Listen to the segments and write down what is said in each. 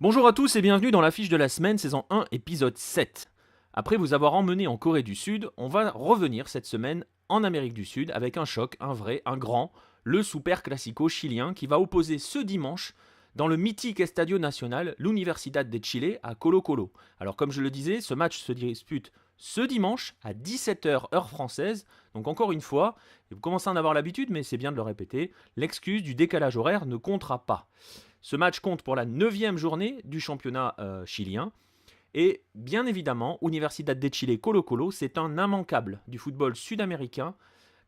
Bonjour à tous et bienvenue dans l'affiche de la semaine, saison 1, épisode 7. Après vous avoir emmené en Corée du Sud, on va revenir cette semaine en Amérique du Sud avec un choc, un vrai, un grand, le Super Classico chilien qui va opposer ce dimanche dans le mythique Estadio Nacional l'Universidad de Chile à Colo-Colo. Alors comme je le disais, ce match se dispute ce dimanche à 17h heure française. Donc encore une fois, et vous commencez à en avoir l'habitude mais c'est bien de le répéter, l'excuse du décalage horaire ne comptera pas. Ce match compte pour la 9e journée du championnat chilien. Et bien évidemment, Universidad de Chile Colo-Colo, c'est un immanquable du football sud-américain,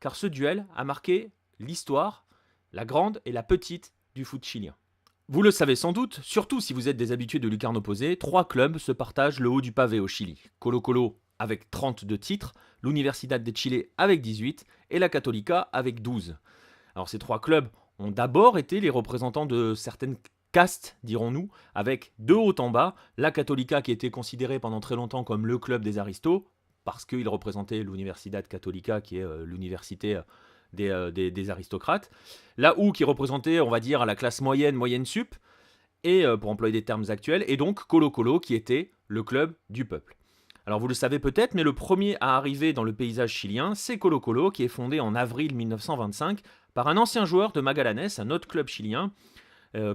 car ce duel a marqué l'histoire, la grande et la petite du foot chilien. Vous le savez sans doute, surtout si vous êtes des habitués de lucarne opposée, 3 clubs se partagent le haut du pavé au Chili. Colo-Colo avec 32 titres, l'Universidad de Chile avec 18 et la Católica avec 12. Alors ces 3 clubs ont d'abord été les représentants de certaines castes, dirons-nous, avec de haut en bas, la Católica qui était considérée pendant très longtemps comme le club des aristos, parce qu'il représentait l'Universidad Católica qui est l'université des aristocrates, la U qui représentait, on va dire, la classe moyenne, moyenne sup, et pour employer des termes actuels, et donc Colo-Colo qui était le club du peuple. Alors vous le savez peut-être, mais le premier à arriver dans le paysage chilien, c'est Colo-Colo, qui est fondé en avril 1925 par un ancien joueur de Magallanes, un autre club chilien.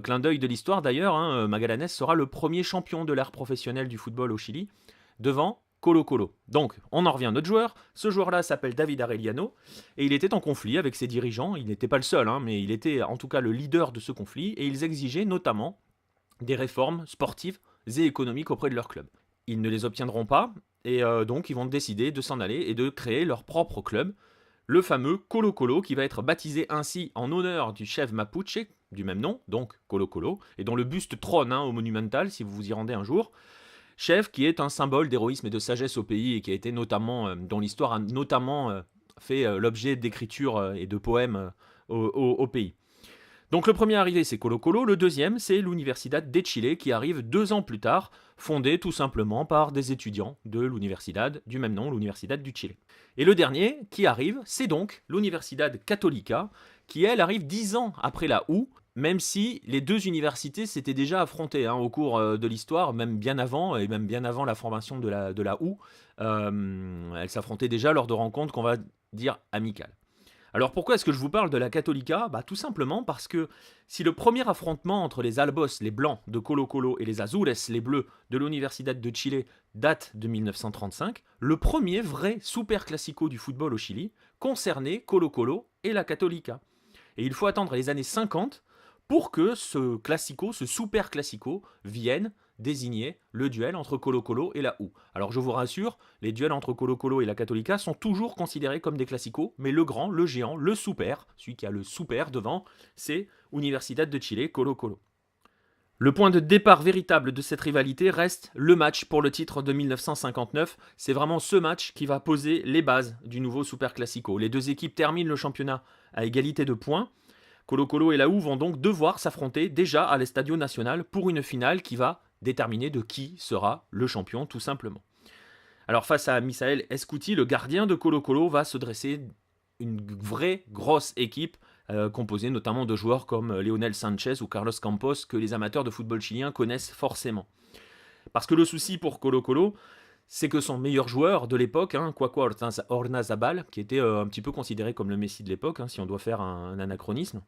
Clin d'œil de l'histoire d'ailleurs, Magallanes sera le premier champion de l'ère professionnelle du football au Chili, devant Colo-Colo. Donc, on en revient à notre joueur. Ce joueur-là s'appelle David Arellano, et il était en conflit avec ses dirigeants. Il n'était pas le seul, mais il était en tout cas le leader de ce conflit, et ils exigeaient notamment des réformes sportives et économiques auprès de leur club. Ils ne les obtiendront pas, et donc ils vont décider de s'en aller et de créer leur propre club, le fameux Colo-Colo, qui va être baptisé ainsi en honneur du chef mapuche, du même nom, donc Colo-Colo, et dont le buste trône au Monumental, si vous vous y rendez un jour. Chef qui est un symbole d'héroïsme et de sagesse au pays, et qui a été notamment, dont l'histoire a notamment fait l'objet d'écritures et de poèmes au pays. Donc le premier arrivé c'est Colo-Colo, le deuxième c'est l'Universidad de Chile qui arrive 2 ans plus tard, fondée tout simplement par des étudiants de l'Universidad du même nom, l'Universidad du Chile. Et le dernier qui arrive c'est donc l'Universidad Católica qui elle arrive 10 ans après la U, même si les deux universités s'étaient déjà affrontées au cours de l'histoire, même bien avant, et même bien avant la formation de la U, elles s'affrontaient déjà lors de rencontres qu'on va dire amicales. Alors pourquoi est-ce que je vous parle de la Católica ? Tout simplement parce que si le premier affrontement entre les Albos, les Blancs de Colo-Colo, et les Azules, les Bleus de l'Universidad de Chile date de 1935, le premier vrai super classico du football au Chili concernait Colo-Colo et la Católica. Et il faut attendre les années 50 pour que ce classico, ce super classico, vienne désigner le duel entre Colo-Colo et la U. Alors je vous rassure, les duels entre Colo-Colo et la Católica sont toujours considérés comme des classicos, mais le grand, le géant, le super, celui qui a le super devant, c'est Universidad de Chile, Colo-Colo. Le point de départ véritable de cette rivalité reste le match pour le titre de 1959. C'est vraiment ce match qui va poser les bases du nouveau Super Classico. Les deux équipes terminent le championnat à égalité de points. Colo-Colo et la U vont donc devoir s'affronter déjà à l'Estadio Nacional pour une finale qui va déterminer de qui sera le champion tout simplement. Alors face à Misael Escuti, le gardien de Colo-Colo va se dresser une vraie grosse équipe composée notamment de joueurs comme Leonel Sanchez ou Carlos Campos que les amateurs de football chilien connaissent forcément. Parce que le souci pour Colo-Colo, c'est que son meilleur joueur de l'époque, Cuaco Ornazabal, qui était un petit peu considéré comme le Messi de l'époque, si on doit faire un anachronisme,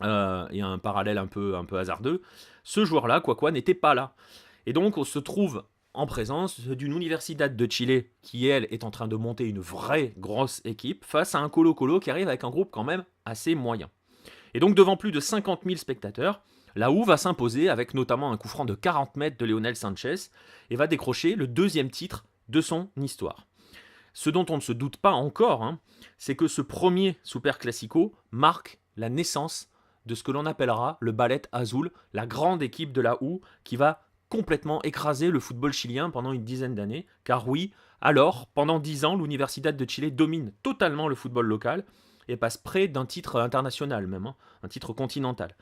et un parallèle un peu hasardeux, ce joueur-là, Cuaco, n'était pas là. Et donc on se trouve en présence d'une Universidad de Chile qui, elle, est en train de monter une vraie grosse équipe face à un Colo-Colo qui arrive avec un groupe quand même assez moyen. Et donc devant plus de 50 000 spectateurs, la U va s'imposer avec notamment un coup franc de 40 mètres de Leonel Sanchez et va décrocher le 2e titre de son histoire. Ce dont on ne se doute pas encore, c'est que ce premier Super Classico marque la naissance de ce que l'on appellera le Ballet Azul, la grande équipe de la U qui va complètement écraser le football chilien pendant une dizaine d'années. Car oui, alors, pendant 10 ans, l'Universidad de Chile domine totalement le football local et passe près d'un titre international même, un titre continental.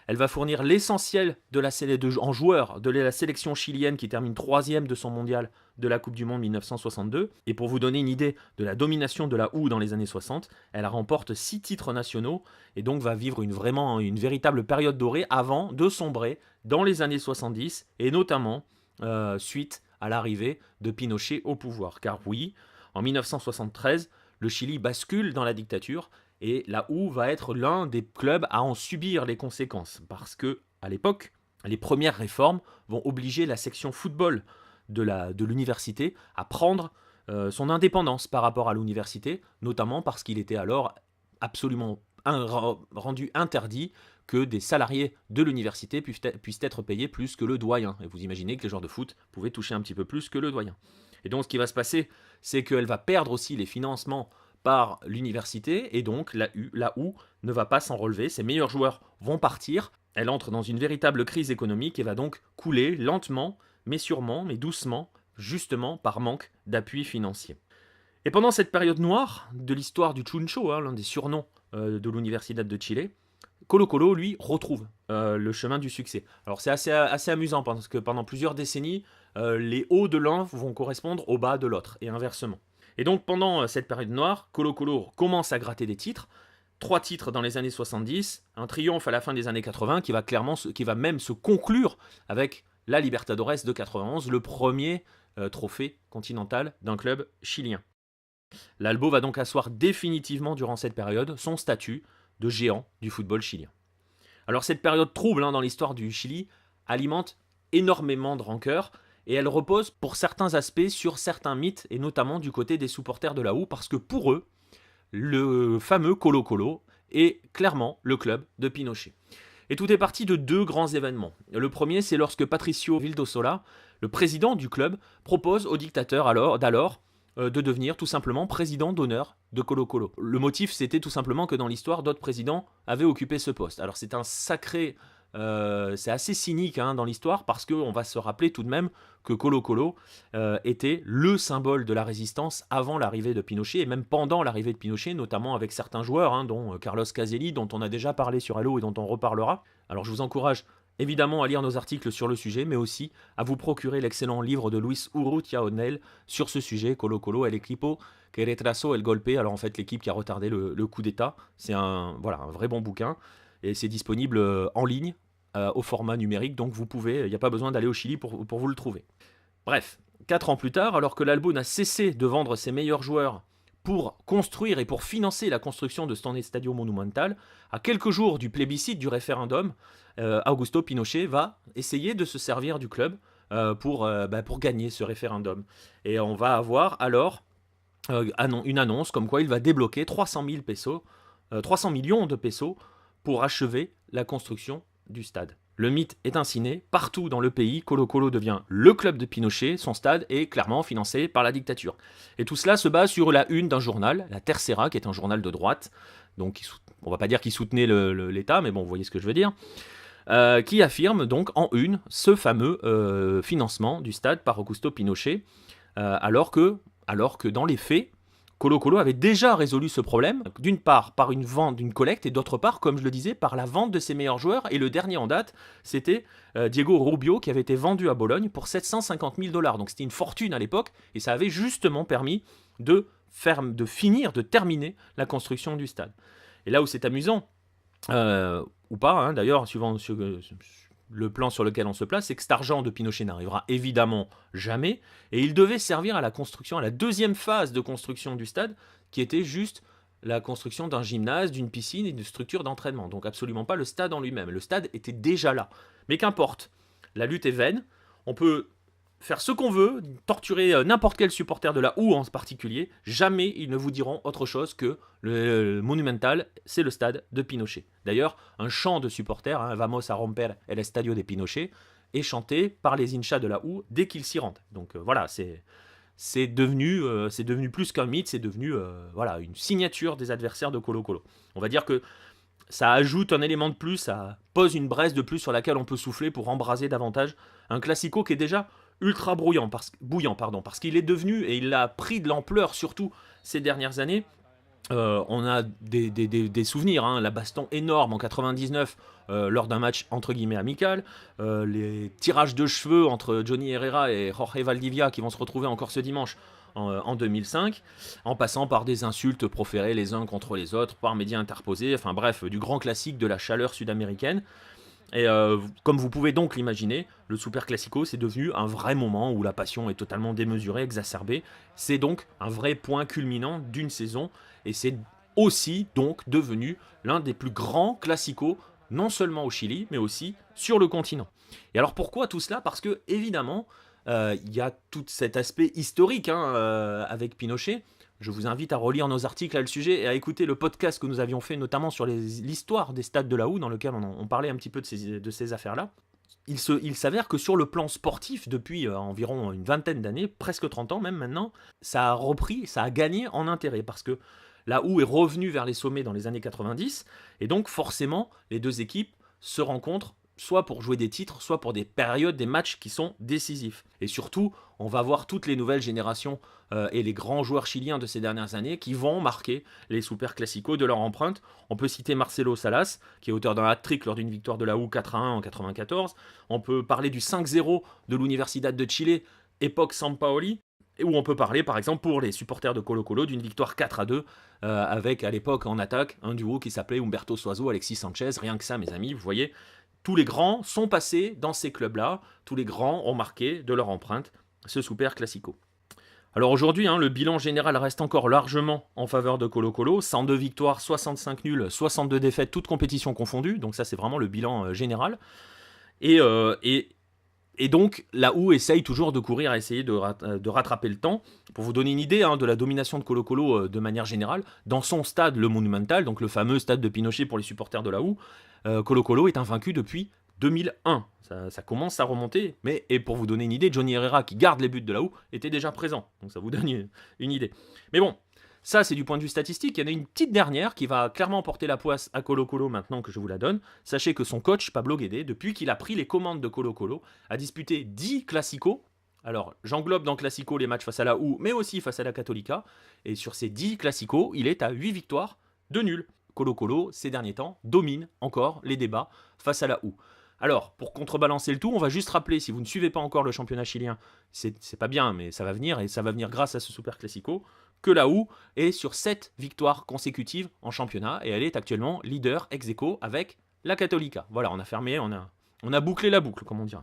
Elle va fournir l'essentiel en joueurs de la sélection chilienne qui termine 3e de son mondial de la Coupe du Monde 1962. Et pour vous donner une idée de la domination de la OU dans les années 60, elle remporte 6 titres nationaux et donc va vivre une véritable période dorée avant de sombrer dans les années 70 et notamment suite à l'arrivée de Pinochet au pouvoir. Car oui, en 1973, le Chili bascule dans la dictature et la OU va être l'un des clubs à en subir les conséquences parce que à l'époque, les premières réformes vont obliger la section football de l'université à prendre son indépendance par rapport à l'université, notamment parce qu'il était alors absolument rendu interdit que des salariés de l'université puissent être payés plus que le doyen. Et vous imaginez que les joueurs de foot pouvaient toucher un petit peu plus que le doyen. Et donc ce qui va se passer, c'est qu'elle va perdre aussi les financements par l'université, et donc la OU ne va pas s'en relever, ses meilleurs joueurs vont partir, elle entre dans une véritable crise économique et va donc couler lentement, mais sûrement, mais doucement, justement par manque d'appui financier. Et pendant cette période noire de l'histoire du Chuncho, l'un des surnoms de l'Universidad de Chile, Colo-Colo, lui, retrouve le chemin du succès. Alors c'est assez amusant parce que pendant plusieurs décennies, les hauts de l'un vont correspondre aux bas de l'autre, et inversement. Et donc pendant cette période noire, Colo-Colo commence à gratter des titres, 3 titres dans les années 70, un triomphe à la fin des années 80 qui va même se conclure avec la Libertadores de 91, le premier trophée continental d'un club chilien. L'Albo va donc asseoir définitivement durant cette période son statut de géant du football chilien. Alors cette période trouble dans l'histoire du Chili alimente énormément de rancœur et elle repose pour certains aspects sur certains mythes et notamment du côté des supporters de la OU parce que pour eux, le fameux Colo-Colo est clairement le club de Pinochet. Et tout est parti de 2 grands événements. Le premier, c'est lorsque Patricio Vildósola, le président du club, propose au dictateur d'alors de devenir tout simplement président d'honneur de Colo-Colo. Le motif, c'était tout simplement que dans l'histoire, d'autres présidents avaient occupé ce poste. Alors c'est c'est assez cynique dans l'histoire parce qu'on va se rappeler tout de même que Colo-Colo était le symbole de la résistance avant l'arrivée de Pinochet et même pendant l'arrivée de Pinochet, notamment avec certains joueurs, dont Carlos Caselli, dont on a déjà parlé sur Hello et dont on reparlera. Alors je vous encourage évidemment à lire nos articles sur le sujet, mais aussi à vous procurer l'excellent livre de Luis Urrutia O'Neill sur ce sujet, Colo-Colo, el equipo que retrasó el golpe. Alors en fait, l'équipe qui a retardé le coup d'État. C'est un vrai bon bouquin. Et c'est disponible en ligne, au format numérique, donc il n'y a pas besoin d'aller au Chili pour vous le trouver. Bref, 4 ans plus tard, alors que l'Albo n'a cessé de vendre ses meilleurs joueurs pour construire et pour financer la construction de son Estadio Monumental, à quelques jours du plébiscite du référendum, Augusto Pinochet va essayer de se servir du club pour gagner ce référendum. Et on va avoir alors une annonce comme quoi il va débloquer 300 millions de pesos pour achever la construction du stade. Le mythe est ainsi né, partout dans le pays, Colo-Colo devient le club de Pinochet, son stade est clairement financé par la dictature. Et tout cela se base sur la une d'un journal, la Tercera, qui est un journal de droite, donc on va pas dire qu'il soutenait l'État, mais bon, vous voyez ce que je veux dire, qui affirme donc en une ce fameux financement du stade par Augusto Pinochet, alors que dans les faits, Colo-Colo avait déjà résolu ce problème, d'une part par une vente d'une collecte, et d'autre part, comme je le disais, par la vente de ses meilleurs joueurs. Et le dernier en date, c'était Diego Rubio, qui avait été vendu à Bologne pour 750 000 $. Donc c'était une fortune à l'époque, et ça avait justement permis de terminer la construction du stade. Et là où c'est amusant, ou pas, d'ailleurs, suivant le plan sur lequel on se place, c'est que cet argent de Pinochet n'arrivera évidemment jamais, et il devait servir à la construction, à la deuxième phase de construction du stade, qui était juste la construction d'un gymnase, d'une piscine et d'une structure d'entraînement. Donc absolument pas le stade en lui-même. Le stade était déjà là. Mais qu'importe, la lutte est vaine, on peut faire ce qu'on veut, torturer n'importe quel supporter de la OU en particulier, jamais ils ne vous diront autre chose que le Monumental, c'est le stade de Pinochet. D'ailleurs, un chant de supporters, Vamos a romper el estadio de Pinochet, est chanté par les hinchas de la OU dès qu'ils s'y rendent. Donc voilà, c'est devenu plus qu'un mythe, c'est devenu une signature des adversaires de Colo-Colo. On va dire que ça ajoute un élément de plus, ça pose une braise de plus sur laquelle on peut souffler pour embraser davantage un classico qui est déjà ultra bouillant parce qu'il est devenu, et il a pris de l'ampleur surtout ces dernières années, On a des souvenirs, hein, la baston énorme en 99 lors d'un match entre guillemets amical, les tirages de cheveux entre Johnny Herrera et Jorge Valdivia qui vont se retrouver encore ce dimanche en 2005, en passant par des insultes proférées les uns contre les autres, par médias interposés, enfin bref, du grand classique de la chaleur sud-américaine. Et comme vous pouvez donc l'imaginer, le Super Classico c'est devenu un vrai moment où la passion est totalement démesurée, exacerbée. C'est donc un vrai point culminant d'une saison et c'est aussi donc devenu l'un des plus grands classicos, non seulement au Chili, mais aussi sur le continent. Et alors pourquoi tout cela? Parce que évidemment, il y a tout cet aspect historique hein, avec Pinochet. Je vous invite à relire nos articles à le sujet et à écouter le podcast que nous avions fait notamment sur l'histoire des stades de la Houe, dans lequel on parlait un petit peu de ces affaires-là. Il s'avère que sur le plan sportif, depuis environ une vingtaine d'années, presque 30 ans même maintenant, ça a repris, ça a gagné en intérêt, parce que la Houe est revenue vers les sommets dans les années 90, et donc forcément, les deux équipes se rencontrent soit pour jouer des titres, soit pour des périodes, des matchs qui sont décisifs. Et surtout, on va voir toutes les nouvelles générations et les grands joueurs chiliens de ces dernières années qui vont marquer les Super Classico de leur empreinte. On peut citer Marcelo Salas, qui est auteur d'un hat-trick lors d'une victoire de la Houe 4-1 en 94. On peut parler du 5-0 de l'Universidad de Chile, époque Sampaoli. Et où on peut parler, par exemple, pour les supporters de Colo-Colo, d'une victoire 4-2, avec à l'époque en attaque un duo qui s'appelait Humberto Suazo, Alexis Sanchez. Rien que ça, mes amis, vous voyez, tous les grands sont passés dans ces clubs-là, tous les grands ont marqué de leur empreinte ce Super Classico. Alors aujourd'hui, hein, le bilan général reste encore largement en faveur de Colo-Colo, 102 victoires, 65 nuls, 62 défaites, toutes compétitions confondues, donc ça c'est vraiment le bilan général. Et, donc la Houe essaye toujours de courir à essayer de rattraper le temps. Pour vous donner une idée hein, de la domination de Colo-Colo de manière générale, dans son stade, le Monumental, donc le fameux stade de Pinochet pour les supporters de la Houe, Colo-Colo est invaincu depuis 2001. Ça commence à remonter, mais et pour vous donner une idée, Johnny Herrera, qui garde les buts de la Houe, était déjà présent. Donc ça vous donne une idée. Mais bon, ça c'est du point de vue statistique. Il y en a une petite dernière qui va clairement porter la poisse à Colo-Colo maintenant que je vous la donne. Sachez que son coach, Pablo Guédé, depuis qu'il a pris les commandes de Colo-Colo, a disputé 10 classicos. Alors, j'englobe dans Classico les matchs face à la Houe, mais aussi face à la Católica. Et sur ces 10 classicos, il est à 8 victoires, 2 nuls. Colo-Colo, ces derniers temps, domine encore les débats face à la Houe. Alors, pour contrebalancer le tout, on va juste rappeler, si vous ne suivez pas encore le championnat chilien, c'est pas bien, mais ça va venir, et ça va venir grâce à ce Super Classico, que la Houe est sur 7 victoires consécutives en championnat, et elle est actuellement leader ex aequo avec la Católica. Voilà, on a fermé, on a bouclé la boucle, comme on dirait.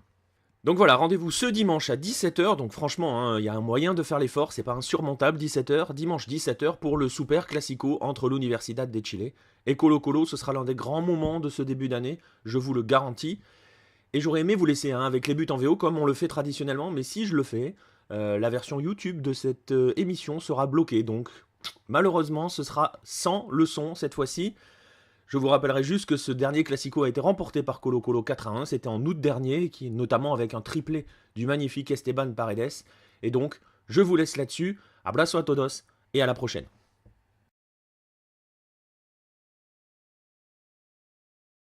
Donc voilà, rendez-vous ce dimanche à 17h, donc franchement, il y a un moyen de faire l'effort, c'est pas insurmontable, 17h, dimanche 17h pour le Super Classico entre l'Universidad de Chile et Colo-Colo. Ce sera l'un des grands moments de ce début d'année, je vous le garantis. Et j'aurais aimé vous laisser avec les buts en VO comme on le fait traditionnellement, mais si je le fais, la version YouTube de cette émission sera bloquée, donc malheureusement ce sera sans le son cette fois-ci. Je vous rappellerai juste que ce dernier Classico a été remporté par Colo-Colo 4-1, c'était en août dernier, notamment avec un triplé du magnifique Esteban Paredes. Et donc, je vous laisse là-dessus, abrazo a todos, et à la prochaine.